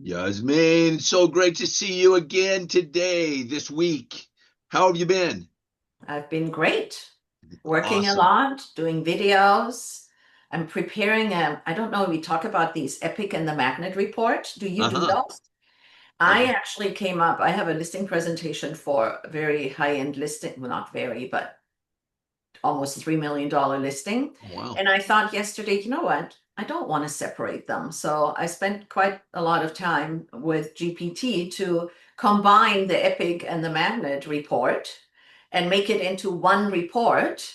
Yasmine, it's so great to see you again today, this week. How have you been? I've been great, working a Awesome. lot, doing videos. I'm preparing I don't know, we talk about these Epic and the Magnet report. Do you do Uh-huh. those? I I do. actually came up, I have a listing presentation for a very high-end listing, well, not very, but almost $3 million listing. Oh, wow. And I thought yesterday, you know what? I don't want to separate them. So I spent quite a lot of time with GPT to combine the Epic and the Magnet report and make it into one report.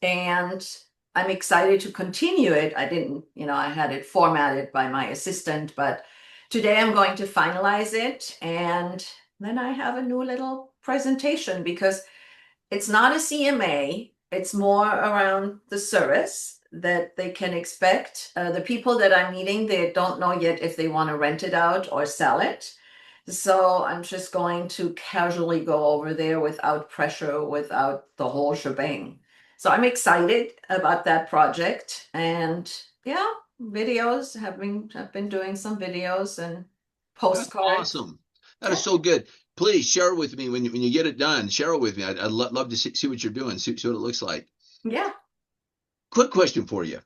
And I'm excited to continue it. I didn't, I had it formatted by my assistant, but today I'm going to finalize it. And then I have a new little presentation because it's not a CMA. It's more around the service that they can expect. The people that I'm meeting, they don't know yet if they want to rent it out or sell it. So I'm just going to casually go over there without pressure, without the whole shebang. So I'm excited about that project. And yeah, videos have been doing some videos and That's postcards. awesome. That Yeah. is so good. Please share it with me when you get it done. Share it with me. I'd love to see what you're doing, see what it looks like. Yeah. Quick question for you.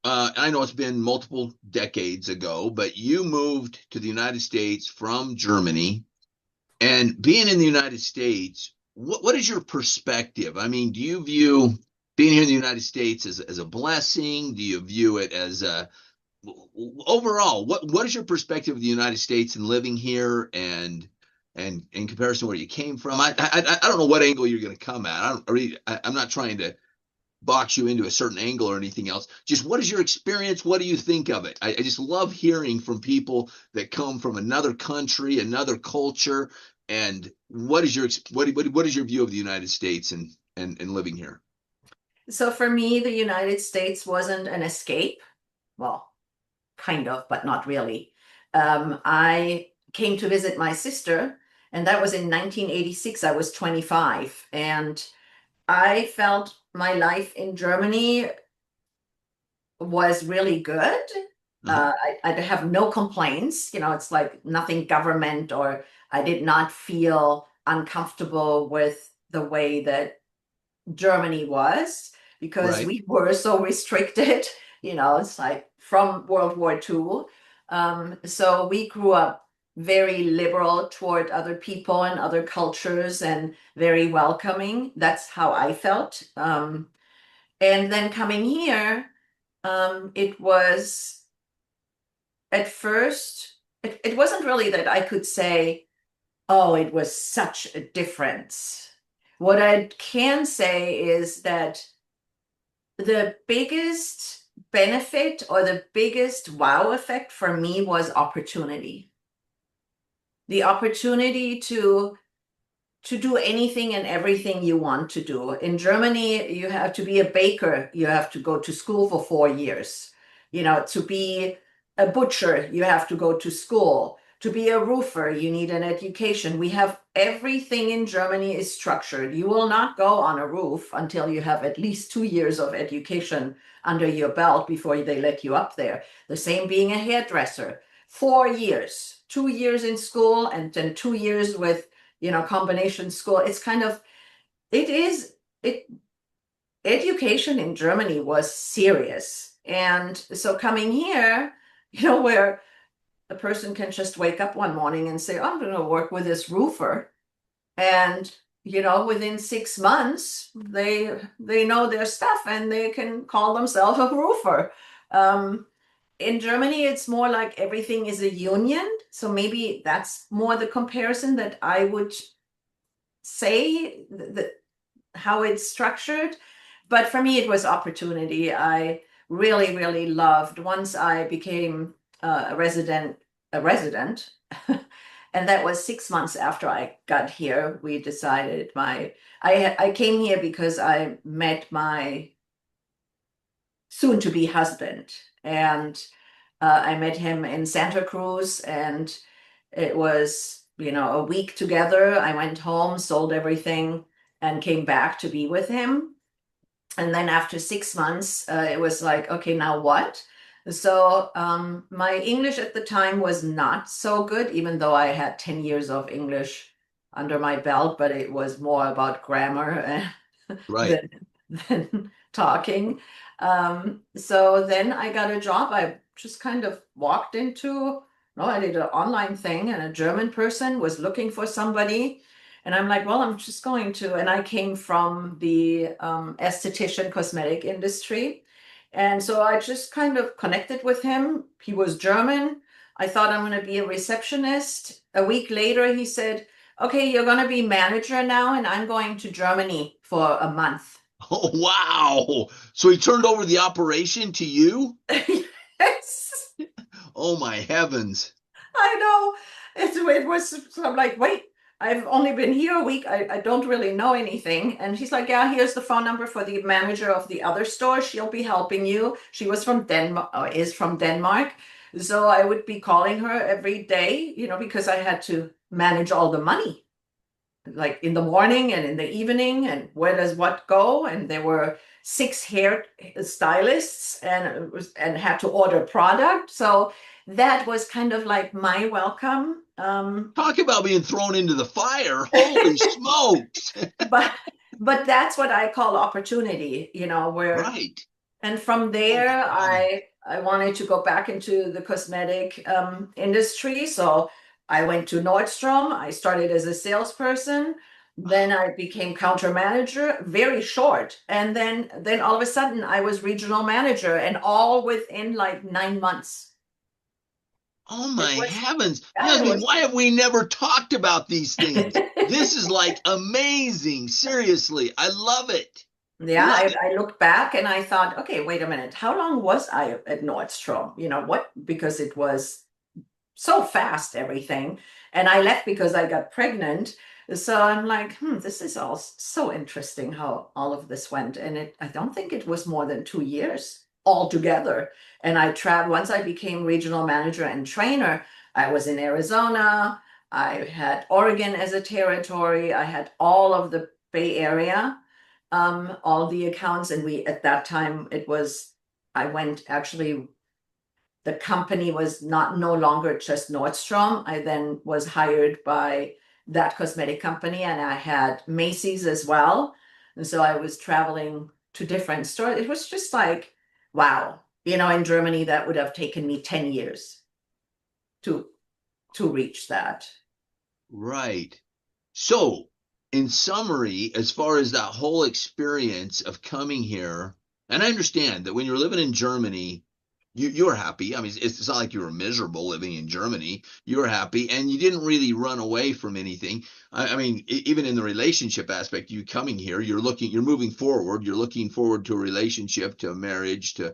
I know it's been multiple decades ago, but you moved to the United States from Germany. And being in the United States, what is your perspective? I mean, do you view being here in the United States as a blessing? Do you view it as a overall? What is your perspective of the United States and living here and in comparison to where you came from? I don't know what angle you're going to come at. I don't really, I'm not trying to box you into a certain angle or anything else. Just what is your experience? What do you think of it? I just love hearing from people that come from another country, another culture, and what is your view of the United States and living here? So for me, the United States wasn't an escape. Well, kind of, but not really. I came to visit my sister, and that was in 1986. I was 25, and I felt my life in Germany was really good. Uh-huh. I have no complaints. It's like nothing government, or I did not feel uncomfortable with the way that Germany was because Right. we were so restricted. It's like from World War II. So we grew up very liberal toward other people and other cultures and very welcoming. That's how I felt. And then coming here, it was at first, it wasn't really that I could say, oh, it was such a difference. What I can say is that the biggest benefit or the biggest wow effect for me was opportunity. The opportunity to do anything and everything you want to do. In Germany, you have to be a baker, you have to go to school for 4 years. To be a butcher, you have to go to school. To be a roofer, you need an education. We have everything in Germany is structured. You will not go on a roof until you have at least 2 years of education under your belt before they let you up there. The same being a hairdresser. 4 years, 2 years in school, and then 2 years with combination school. It's kind of, it is, it, education in Germany was serious. And so coming here, where a person can just wake up one morning and say, I'm going to work with this roofer. And, within 6 months, they know their stuff and they can call themselves a roofer. Um, in Germany, it's more like everything is a union. So maybe that's more the comparison that I would say that how it's structured. But for me, it was opportunity. I really, really loved once I became a resident, and that was 6 months after I got here. We decided I came here because I met my soon-to-be husband, and I met him in Santa Cruz, and it was, a week together. I went home, sold everything, and came back to be with him. And then after 6 months, it was like, okay, now what? So my English at the time was not so good, even though I had 10 years of English under my belt, but it was more about grammar Right. than than talking. So then I got a job. I just kind of walked into, no, I did an online thing, and a German person was looking for somebody. And I'm like, well, I'm just going to. And I came from the esthetician cosmetic industry. And so I just kind of connected with him. He was German. I thought I'm going to be a receptionist. A week later, he said, okay, you're going to be manager now, and I'm going to Germany for a month. Oh, wow. So he turned over the operation to you? Yes, Oh, my heavens. I know. It was, so I'm like, wait, I've only been here a week. I don't really know anything. And she's like, yeah, here's the phone number for the manager of the other store. She'll be helping you. She was from Denmark, is from Denmark. So I would be calling her every day, because I had to manage all the money, like in the morning and in the evening, and where does what go. And there were six hair stylists, and had to order product. So that was kind of like my welcome. Talk about being thrown into the fire. Holy smokes. but that's what I call opportunity, where. Right. And from Oh, my there, God. I wanted to go back into the cosmetic industry. So I went to Nordstrom. I started as a salesperson. Then I became counter manager, very short. And then all of a sudden I was regional manager, and all within like 9 months. Oh, It my was, heavens. yeah, it Yasmin, was. why have we never talked about these things? This is like amazing. Seriously. I love it. Yeah, Love it. I looked back and I thought, okay, wait a minute. How long was I at Nordstrom? What? Because it was so fast, everything. And I left because I got pregnant. So I'm like, this is all so interesting how all of this went. And I don't think it was more than 2 years altogether. And I traveled, once I became regional manager and trainer, I was in Arizona. I had Oregon as a territory. I had all of the Bay Area, all the accounts. And at that time, I went actually, the company was not no longer just Nordstrom. I then was hired by that cosmetic company, and I had Macy's as well. And so I was traveling to different stores. It was just like, wow. In Germany, that would have taken me 10 years to reach that. Right. So, in summary, as far as that whole experience of coming here, and I understand that when you're living in Germany, you're happy. I mean, it's not like you were miserable living in Germany. You were happy, and you didn't really run away from anything. I mean, even in the relationship aspect, you coming here, you're moving forward. You're looking forward to a relationship, to a marriage, to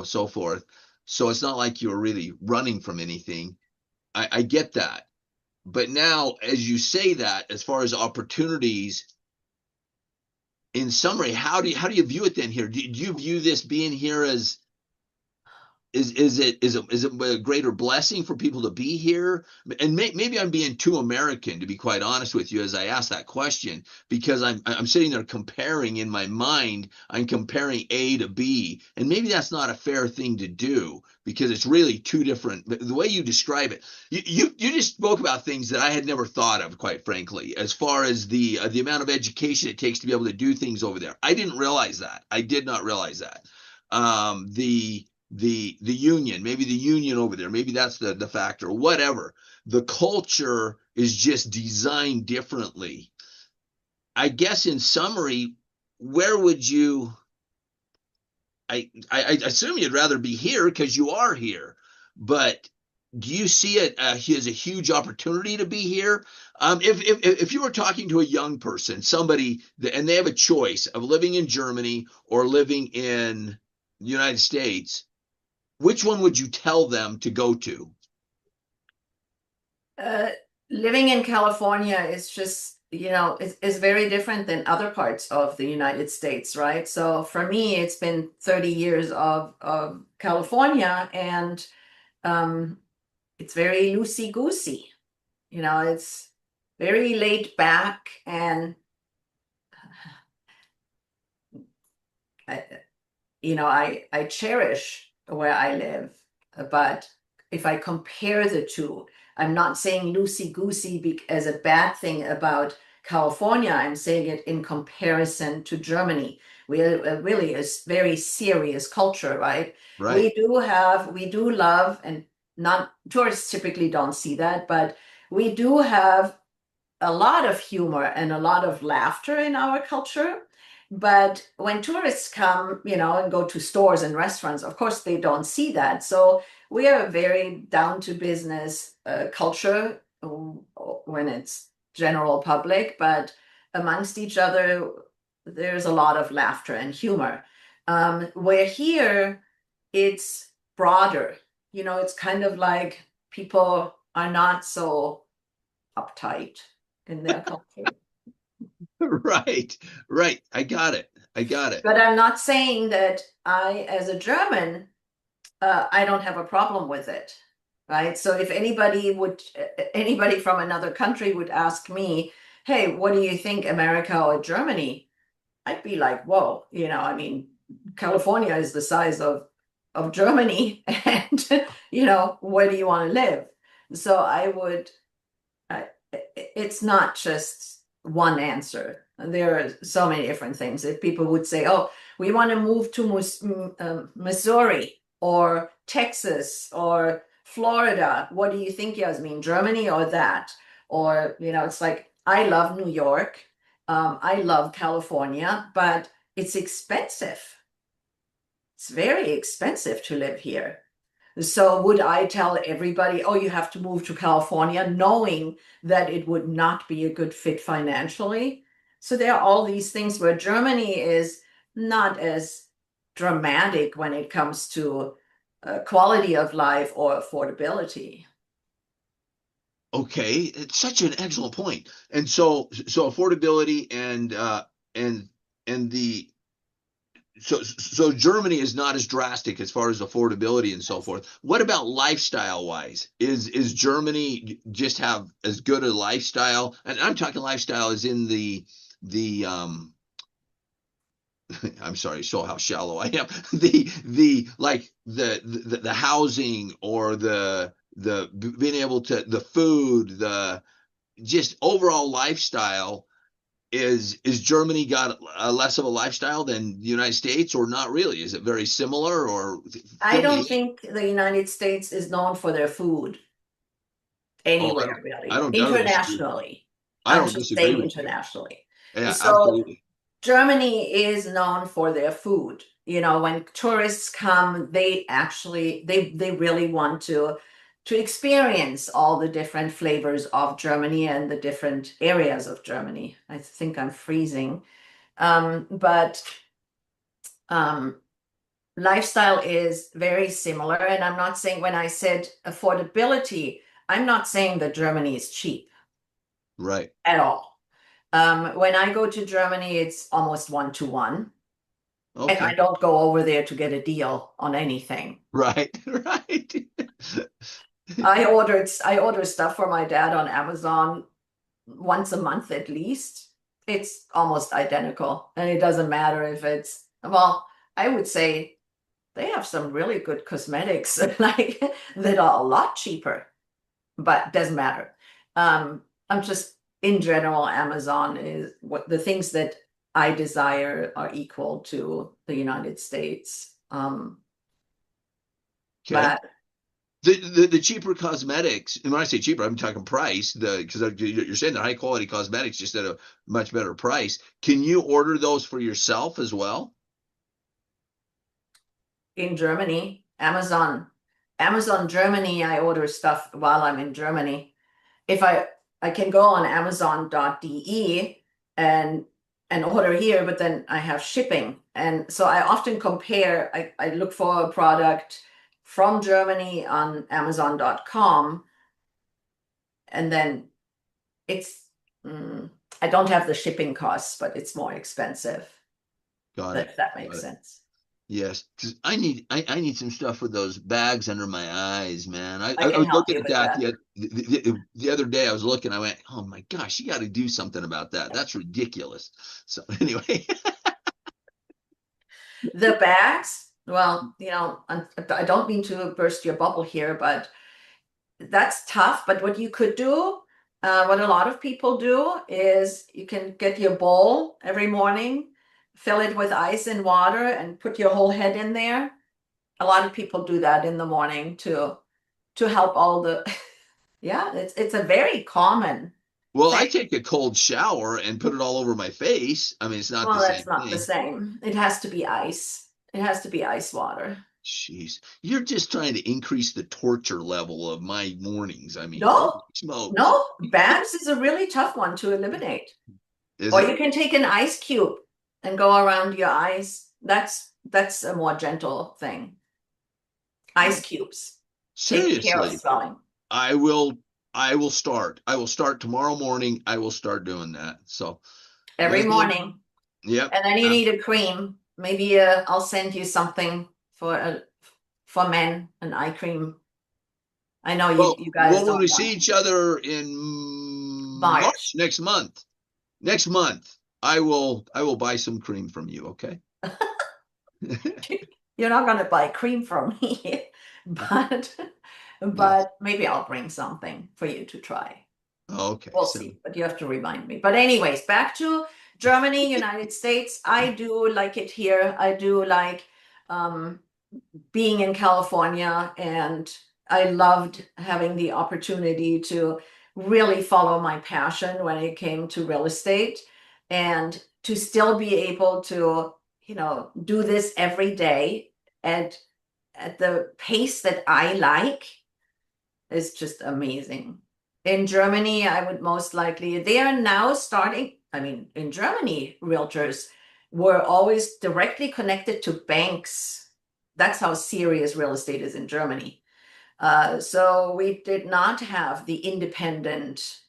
so forth. So it's not like you were really running from anything. I get that. But now, as you say that, as far as opportunities, in summary, how do you view it then here? Do you view this being here as is it a greater blessing for people to be here? And maybe I'm being too American, to be quite honest with you, as I ask that question, because I'm sitting there comparing in my mind. I'm comparing A to B, and maybe that's not a fair thing to do, because it's really two different. The way you describe it, you just spoke about things that I had never thought of, quite frankly, as far as the amount of education it takes to be able to do things over there. I didn't realize that. I did not realize that. The union, maybe the union over there, maybe that's the factor, whatever. The culture is just designed differently. I guess in summary, where would you I assume you'd rather be here because you are here, but do you see it as a huge opportunity to be here? If you were talking to a young person, somebody and they have a choice of living in Germany or living in the United States, which one would you tell them to go to? Uh, Living in California is just, is very different than other parts of the United States, right? So for me, it's been 30 years of California, and um, it's very loosey-goosey. It's very laid back, and I, I cherish where I live. But if I compare the two, I'm not saying loosey-goosey as a bad thing about California. I'm saying it in comparison to Germany. We are really a very serious culture, right? Right. We do love, and not tourists typically don't see that, but we do have a lot of humor and a lot of laughter in our culture. But when tourists come, and go to stores and restaurants, of course, they don't see that. So we are a very down to business culture when it's general public, but amongst each other, there's a lot of laughter and humor. Where here, it's broader. It's kind of like people are not so uptight in their culture. Right. Right. I got it. I got it. But I'm not saying that I, as a German, I don't have a problem with it, right? So if anybody from another country would ask me, hey, what do you think, America or Germany? I'd be like, whoa, I mean, California is the size of Germany, and where do you want to live? So it's not just one answer. There are so many different things. If people would say, oh, we want to move to Missouri or Texas or Florida, what do you think, Yasmine, Germany or that? Or, it's like, I love New York. I love California, but it's expensive. It's very expensive to live here. So would I tell everybody, oh, you have to move to California, knowing that it would not be a good fit financially? So there are all these things where Germany is not as dramatic when it comes to quality of life or affordability. Okay. It's such an excellent point. And so affordability and and the so Germany is not as drastic as far as affordability and so forth. What about lifestyle wise? Is Germany just have as good a lifestyle? And I'm talking lifestyle as in the I'm sorry, show how shallow I am. The like the housing or the being able to the food, the just overall lifestyle. Is Germany got a less of a lifestyle than the United States, or not really? Is it very similar, or I fill don't me in? think the United States is known for their food Oh, anywhere, really. I don't disagree. Internationally. I I'm don't just disagree saying with you. internationally. Yeah, So absolutely. Germany is known for their food. When tourists come, they really want to experience all the different flavors of Germany and the different areas of Germany. I think I'm freezing. But um, lifestyle is very similar. And I'm not saying, when I said affordability, I'm not saying that Germany is cheap Right. at all. When I go to Germany, it's almost 1 to 1. And I Okay. don't go over there to get a deal on anything. Right. Right. I order stuff for my dad on Amazon once a month at least. It's almost identical. And it doesn't matter if it's, well, I would say they have some really good cosmetics like that are a lot cheaper, but doesn't matter. I'm just, in general, Amazon is what the things that I desire are equal to the United States. Okay. But The cheaper cosmetics, and when I say cheaper, I'm talking price, the because you're saying the high quality cosmetics just at a much better price. Can you order those for yourself as well? in Germany, Amazon Germany, I order stuff while I'm in Germany. If I can go on Amazon.de and order here, but then I have shipping. And so I often compare, I look for a product from Germany on Amazon.com, and then it's I don't have the shipping costs, but it's more expensive. Got it. If that makes Got it. sense. Yes, because I need some stuff for those bags under my eyes, man. I I can was help looking you at with that that. the other day. I was looking. I went, oh my gosh, you got to do something about that. That's ridiculous. So anyway, The bags, Well, I don't mean to burst your bubble here, but that's tough. But what you could do, what a lot of people do, is you can get your bowl every morning, fill it with ice and water, and put your whole head in there. A lot of people do that in the morning to help all the yeah, it's a very common Well, thing. I take a cold shower and put it all over my face. I mean, it's not the Well, same that's not the thing. same. It has to be ice. It has to be ice water. Jeez, you're just trying to increase the torture level of my mornings. I mean, holy No, smokes. no, bags is a really tough one to eliminate. Is Or it? you can take an ice cube and go around your eyes. That's a more gentle thing. Ice Oh, cubes take care of seriously, swelling I will I will start. I will start tomorrow morning. I will start doing that. So, every Yasmin, morning. yep. And then you need a cream. Maybe I'll send you something for men, an eye cream. I know you guys Well, when don't we want see each other in March March. next month, I will buy some cream from you, okay? You're not gonna buy cream from me, but Yes. maybe I'll bring something for you to try. Okay. We'll So see, but you have to remind me. But anyways, back to Germany, United States. I do like it here. I do like um, being in California, and I loved having the opportunity to really follow my passion when it came to real estate and to still be able to, do this every day at the pace that I like is just amazing. In Germany, I would most likely, they are now starting, I mean, in Germany, realtors were always directly connected to banks. That's how serious real estate is in Germany. So we did not have the independent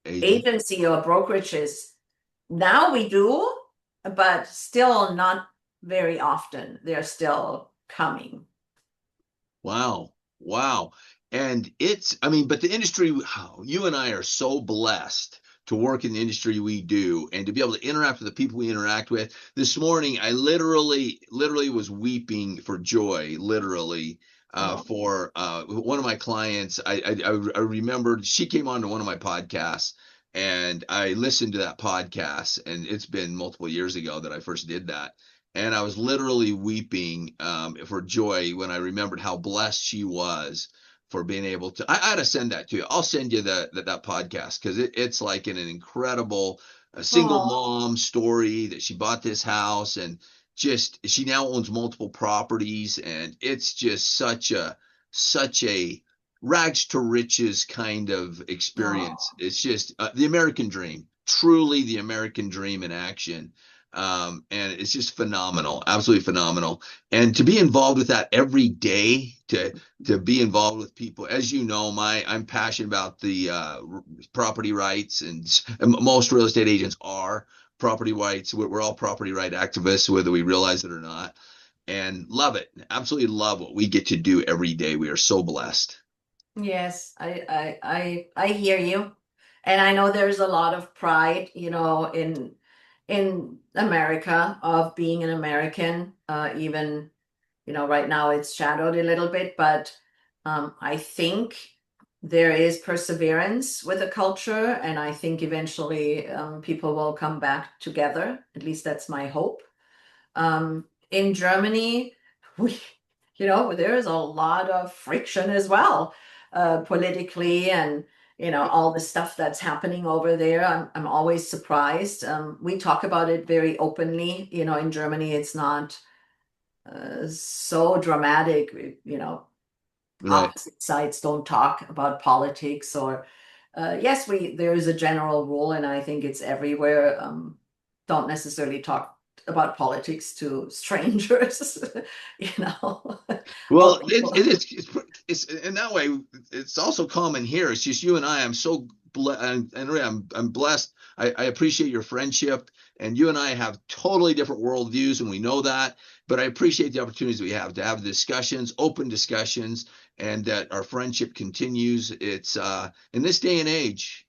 agent. agency or brokerages. Now we do, but still not very often. They're still coming. Wow. Wow. And I mean, but the industry, wow, you and I are so blessed to work in the industry we do and to be able to interact with the people we interact with. This morning, I literally was weeping for joy, literally, Oh, for one of my clients. I remembered she came on to one of my podcasts and I listened to that podcast, and it's been multiple years ago that I first did that. And I was literally weeping for joy when I remembered how blessed she was for being able to. I had to send that to you. I'll send you that podcast because it's like an incredible single oh, mom story that she bought this house and just she now owns multiple properties, and it's just such a rags to riches kind of experience. oh. It's just the American dream, truly the American dream in action. And it's just phenomenal, absolutely phenomenal. And to be involved with that every day, to be involved with people, as you know, I'm passionate about the property rights, and most real estate agents are property rights. We're all property right activists, whether we realize it or not, and love it. Absolutely love what we get to do every day. We are so blessed. Yes, I hear you. And I know there's a lot of pride, in America of being an American. Even, right now it's shadowed a little bit, but I think there is perseverance with the culture, and I think eventually people will come back together. At least that's my hope. In Germany, we, there is a lot of friction as well, politically, and all the stuff that's happening over there. I'm always surprised. We talk about it very openly. In Germany, it's not so dramatic. Right. Opposite sides don't talk about politics, or yes, we there is a general rule, and I think it's everywhere. Don't necessarily talk about politics to strangers, you know. Well, Well, people, it's in that way. It's also common here. It's just you and I. I'm so and really, I'm blessed. I appreciate your friendship, and you and I have totally different worldviews, and we know that. But I appreciate the opportunities we have to have discussions, open discussions, and that our friendship continues. It's in this day and age,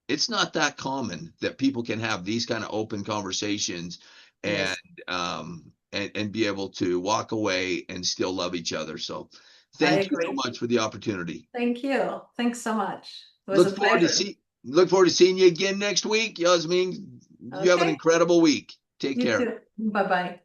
it's not that common that people can have these kind of open conversations, and yes, um, and be able to walk away and still love each other. So I thank you so agree. much for the opportunity. Thank you. Thanks so much. It was a Look forward to pleasure. see look forward to seeing you again next week. Yasmine, you have an Okay. incredible week. Take You care. too. Bye-bye.